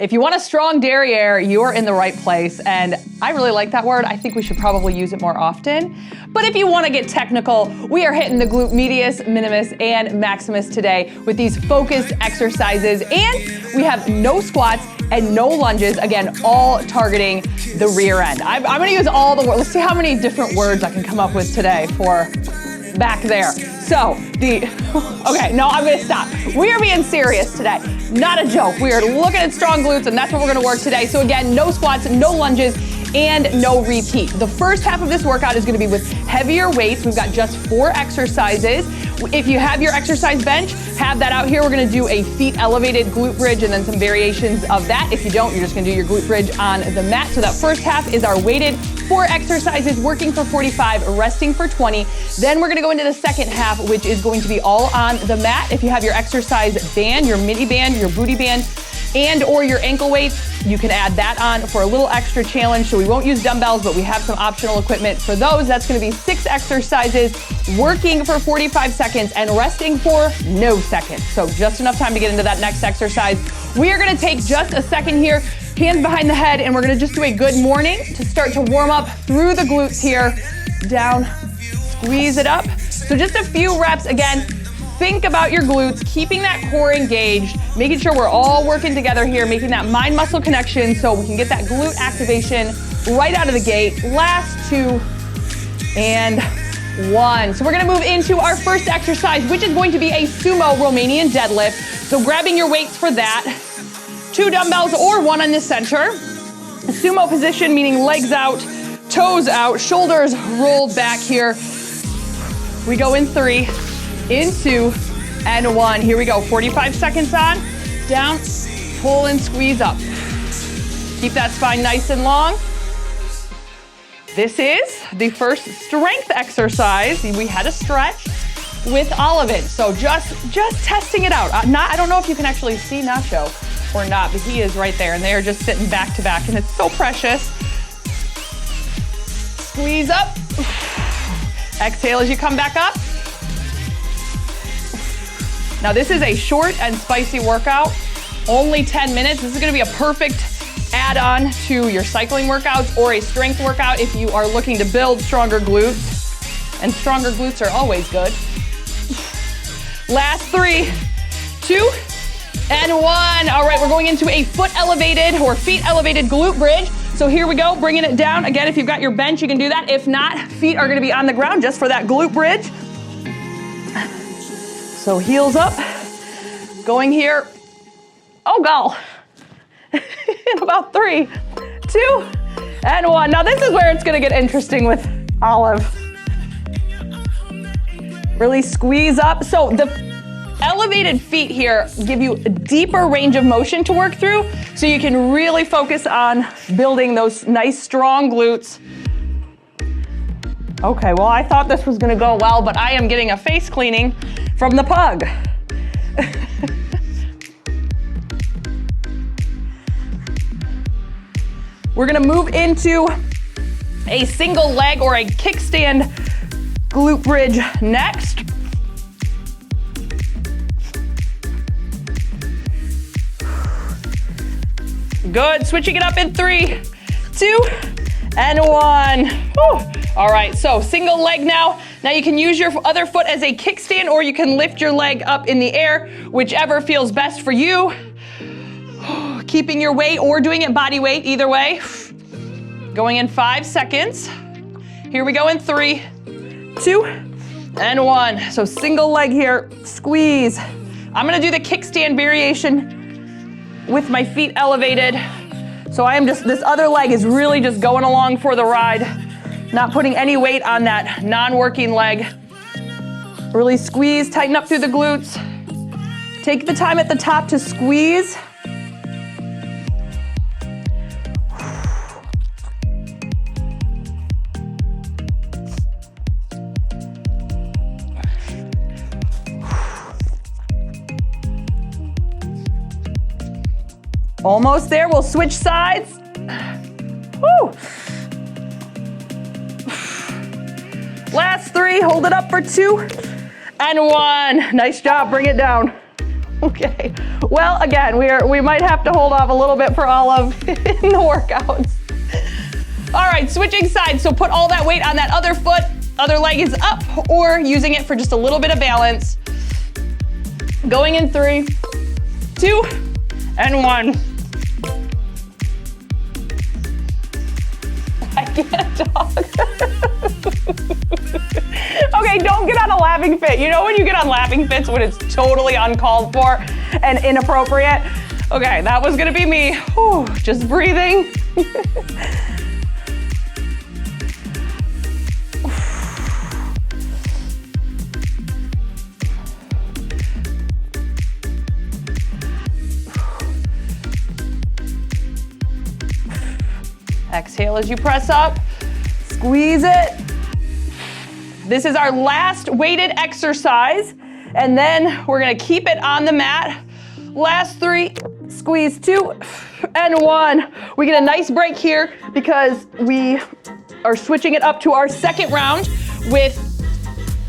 If you want a strong derriere, you're in the right place. And I really like that word. I think we should probably use it more often. But if you want to get technical, we are hitting the glute medius, minimus, and maximus today with these focused exercises. And we have no squats and no lunges. Again, all targeting the rear end. I'm going to use all the words. Let's see how many different words I can come up with today for back there. So okay, no, I'm gonna stop. We are being serious today, not a joke. We are looking at strong glutes, and that's what we're gonna work today. So again, no squats, no lunges, and no repeat. The first half of this workout is gonna be with heavier weights. We've got just 4 exercises. If you have your exercise bench, have that out here. We're gonna do a feet elevated glute bridge and then some variations of that. If you don't, you're just gonna do your glute bridge on the mat. So that first half is our weighted 4 exercises, working for 45, resting for 20. Then we're gonna go into the second half, which is going to be all on the mat. If you have your exercise band, your midi band, your booty band, and or your ankle weights, you can add that on for a little extra challenge. So we won't use dumbbells, but we have some optional equipment for those. That's gonna be 6 exercises, working for 45 seconds and resting for no seconds. So just enough time to get into that next exercise. We are gonna take just a second here, hands behind the head, and we're gonna just do a good morning to start to warm up through the glutes here. Down, squeeze it up. So just a few reps. Again, think about your glutes, keeping that core engaged, making sure we're all working together here, making that mind-muscle connection so we can get that glute activation right out of the gate. Last 2 and 1. So we're gonna move into our first exercise, which is going to be a Sumo Romanian deadlift. So grabbing your weights for that, 2 dumbbells or 1 in the center. A Sumo position, meaning legs out, toes out, shoulders rolled back here. We go in 3, in 2, and 1. Here we go, 45 seconds on, down, pull and squeeze up. Keep that spine nice and long. This is the first strength exercise. We had a stretch with all of it. So just testing it out. I don't know if you can actually see Nacho or not, but he is right there, and they are just sitting back to back, and it's so precious. Squeeze up. Exhale as you come back up. Now this is a short and spicy workout, only 10 minutes. This is gonna be a perfect add-on to your cycling workouts or a strength workout if you are looking to build stronger glutes. And stronger glutes are always good. Last 3, 2, and 1. All right, we're going into a foot elevated or feet elevated glute bridge. So here we go, bringing it down. Again, if you've got your bench, you can do that. If not, feet are gonna be on the ground just for that glute bridge. So heels up, going here. Oh, go. In about 3, 2, and 1. Now this is where it's gonna get interesting with Olive. Really squeeze up. So the elevated feet here give you a deeper range of motion to work through, so you can really focus on building those nice, strong glutes. Okay, well, I thought this was gonna go well, but I am getting a face cleaning from the pug. We're gonna move into a single leg or a kickstand glute bridge next. Good, switching it up in 3, 2, and 1. Whew. All right, so single leg now. Now you can use your other foot as a kickstand, or you can lift your leg up in the air, whichever feels best for you. Keeping your weight or doing it body weight, either way. Going in 5 seconds. Here we go in 3, 2, and 1. So single leg here, squeeze. I'm gonna do the kickstand variation with my feet elevated. So I am just, this other leg is really just going along for the ride, not putting any weight on that non-working leg. Really squeeze, tighten up through the glutes. Take the time at the top to squeeze. Almost there, we'll switch sides. Woo. Last 3, hold it up for 2 and 1. Nice job, bring it down. Okay, Well, again, we might have to hold off a little bit for Olive in the workouts. All right, switching sides. So put all that weight on that other foot, other leg is up, or using it for just a little bit of balance. Going in 3, 2, and 1. I can't talk. Okay, don't get on a laughing fit. You know when you get on laughing fits when it's totally uncalled for and inappropriate? Okay, that was gonna be me. Whew, just breathing. Exhale as you press up, squeeze it. This is our last weighted exercise, and then we're gonna keep it on the mat. Last 3, squeeze 2, and 1. We get a nice break here because we are switching it up to our second round with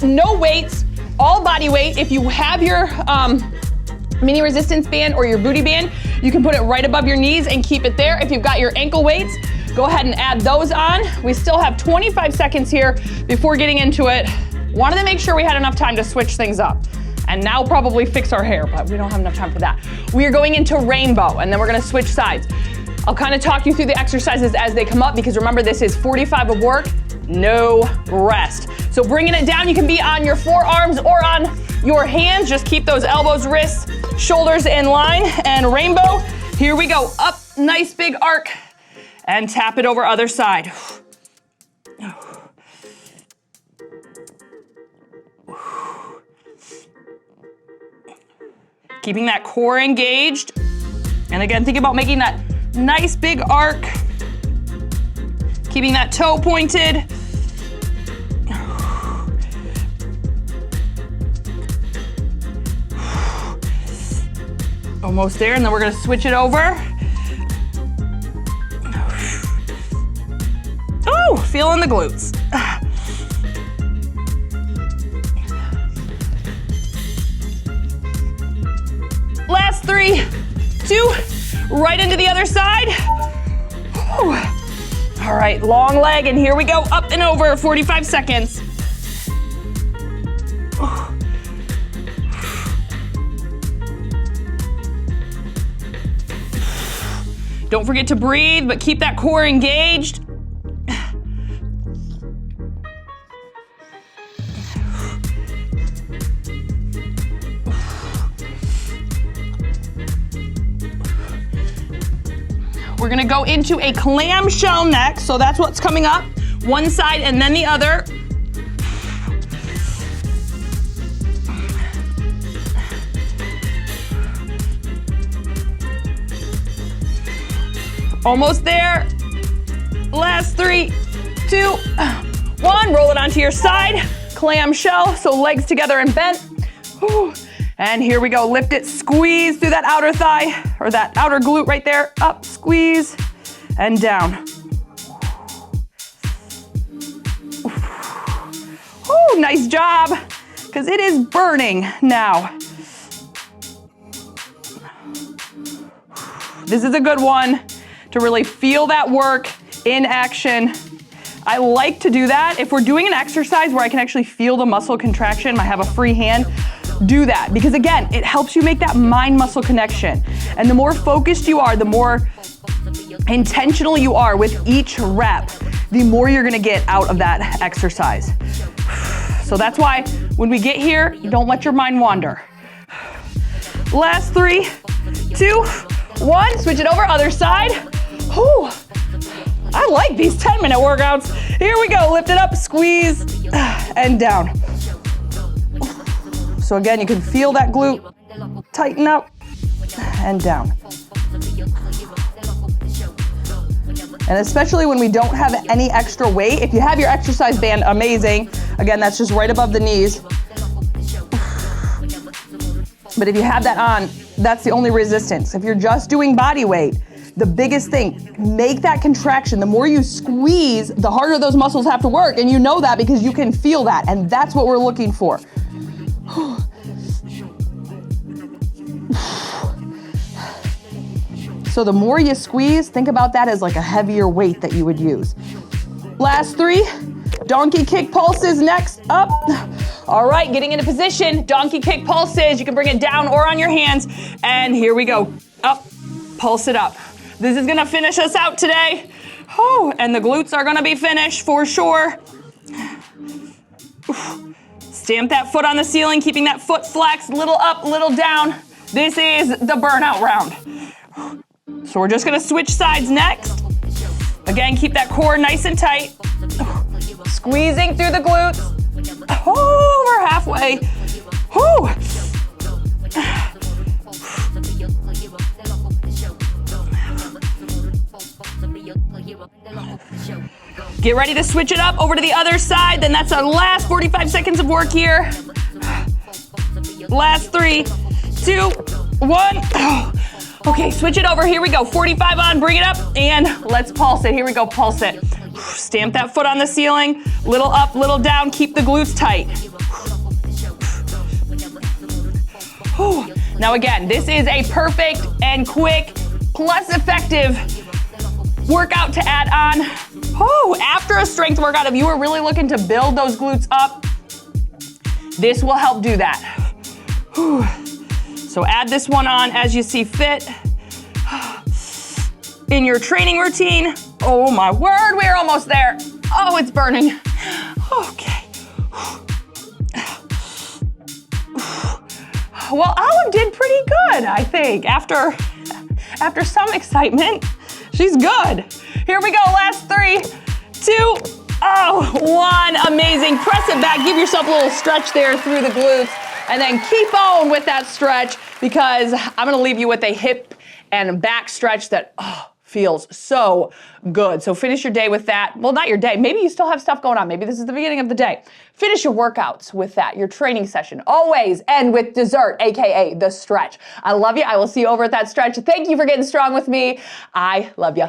no weights, all body weight. If you have your mini resistance band or your booty band, you can put it right above your knees and keep it there. If you've got your ankle weights, go ahead and add those on. We still have 25 seconds here before getting into it. Wanted to make sure we had enough time to switch things up. And now probably fix our hair, but we don't have enough time for that. We are going into rainbow, and then we're gonna switch sides. I'll kind of talk you through the exercises as they come up, because remember, this is 45 of work, no rest. So bringing it down, you can be on your forearms or on your hands. Just keep those elbows, wrists, shoulders in line. And rainbow, here we go. Up, nice big arc. And tap it over other side. Keeping that core engaged. And again, think about making that nice big arc. Keeping that toe pointed. Almost there, and then we're gonna switch it over. Oh, feeling the glutes. Last 3, 2, right into the other side. Whew. All right, long leg, and here we go, up and over, 45 seconds. Don't forget to breathe, but keep that core engaged. We're gonna go into a clamshell next, so that's what's coming up. One side and then the other. Almost there. Last 3, 2, 1. Roll it onto your side. Clamshell, so legs together and bent. Whew. And here we go, lift it, squeeze through that outer thigh, or that outer glute right there. Up, squeeze, and down. Oh, nice job, because it is burning now. This is a good one to really feel that work in action. I like to do that. If we're doing an exercise where I can actually feel the muscle contraction, I have a free hand, do that, because again, it helps you make that mind-muscle connection. And the more focused you are, the more intentional you are with each rep, the more you're gonna get out of that exercise. So that's why when we get here, don't let your mind wander. Last 3, 2, 1, switch it over, other side. Whew. I like these 10-minute workouts. Here we go, lift it up, squeeze, and down. So again, you can feel that glute tighten up and down. And especially when we don't have any extra weight, if you have your exercise band, amazing. Again, that's just right above the knees. But if you have that on, that's the only resistance. If you're just doing body weight, the biggest thing, make that contraction. The more you squeeze, the harder those muscles have to work. And you know that because you can feel that. And that's what we're looking for. So the more you squeeze, think about that as like a heavier weight that you would use. Last 3, donkey kick pulses next, up. All right, getting into position, donkey kick pulses. You can bring it down or on your hands. And here we go, up, pulse it up. This is gonna finish us out today. Oh, and the glutes are gonna be finished for sure. Stamp that foot on the ceiling, keeping that foot flexed, little up, little down. This is the burnout round. So we're just gonna switch sides next. Again, keep that core nice and tight. Squeezing through the glutes. Oh, we're halfway. Whew. Get ready to switch it up over to the other side. Then that's our last 45 seconds of work here. Last 3, 2, 1. Okay, switch it over. Here we go. 45 on, bring it up, and let's pulse it. Here we go, pulse it. Stamp that foot on the ceiling. Little up, little down. Keep the glutes tight. Now again, this is a perfect and quick plus effective workout to add on. After a strength workout, if you are really looking to build those glutes up, this will help do that. So add this one on as you see fit. In your training routine. Oh my word, we're almost there. Oh, it's burning. Okay. Well, Olive did pretty good, I think. After some excitement, she's good. Here we go, last 3, 2, 1. Amazing. Press it back, give yourself a little stretch there through the glutes, and then keep on with that stretch because I'm gonna leave you with a hip and back stretch that feels so good. So finish your day with that. Well, not your day. Maybe you still have stuff going on. Maybe this is the beginning of the day. Finish your workouts with that, your training session. Always end with dessert, AKA the stretch. I love you. I will see you over at that stretch. Thank you for getting strong with me. I love you.